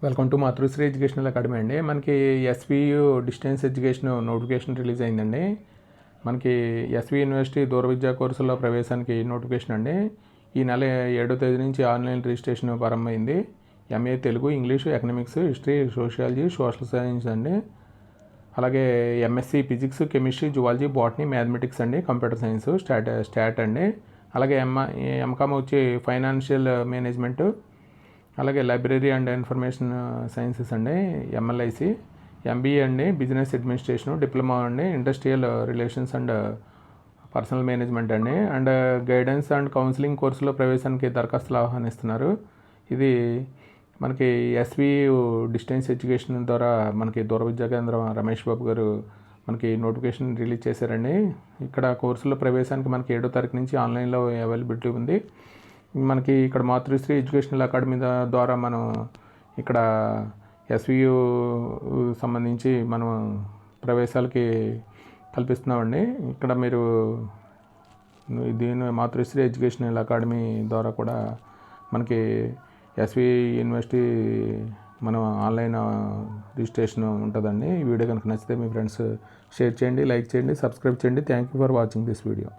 Welcome to Matrusri educational academy అండి. మనకి SVU distance education notification release అయిందండి. మనకి ఎస్వి యూనివర్సిటీ దూర విద్యా కోర్సుల్లో ప్రవేశానికి నోటిఫికేషన్ అండి. ఈ నెల 7వ తేదీ నుంచి ఆన్లైన్ రిజిస్ట్రేషన్ ప్రారంభమైంది. MA Telugu, English, economics, history, sociology, social science అండి. అలాగే MSc physics, chemistry, zoology, botany, mathematics అండి, కంప్యూటర్ సైన్స్, స్టాట్ అండి. అలాగే ఎంకామ్ వచ్చి ఫైనాన్షియల్ మేనేజ్మెంట్, అలాగే లైబ్రరీ అండ్ ఇన్ఫర్మేషన్ సైన్సెస్ అండి, ఎంఎల్ఐసి, ఎంబీఏ అండి, బిజినెస్ అడ్మినిస్ట్రేషను, డిప్లొమా అండి, industrial relations and personal management అండి, అండ్ గైడెన్స్ అండ్ కౌన్సిలింగ్ కోర్సులో ప్రవేశానికి దరఖాస్తులు ఆహ్వానిస్తున్నారు. ఇది మనకి ఎస్వి డిస్టెన్స్ ఎడ్యుకేషన్ ద్వారా మనకి దూర విద్యా కేంద్రం రమేష్ బాబు గారు మనకి నోటిఫికేషన్ రిలీజ్ చేశారండి. ఇక్కడ కోర్సులో ప్రవేశానికి మనకి 7వ తారీఖు నుంచి ఆన్లైన్లో అవైలబిలిటీ ఉంది. మనకి ఇక్కడ మాతృశ్రీ ఎడ్యుకేషనల్ అకాడమీ ద్వారా మనం ఇక్కడ ఎస్వియు సంబంధించి మనం ప్రవేశాలకి కల్పిస్తున్నామండి. ఇక్కడ మీరు దీని మాతృశ్రీ ఎడ్యుకేషనల్ అకాడమీ ద్వారా కూడా మనకి ఎస్వి యూనివర్సిటీ మనం ఆన్లైన్ రిజిస్ట్రేషన్ ఉంటుందండి. ఈ వీడియో కనుక నచ్చితే మీ ఫ్రెండ్స్ షేర్ చేయండి, లైక్ చేయండి, సబ్స్క్రైబ్ చేయండి. Thank you for watching this video.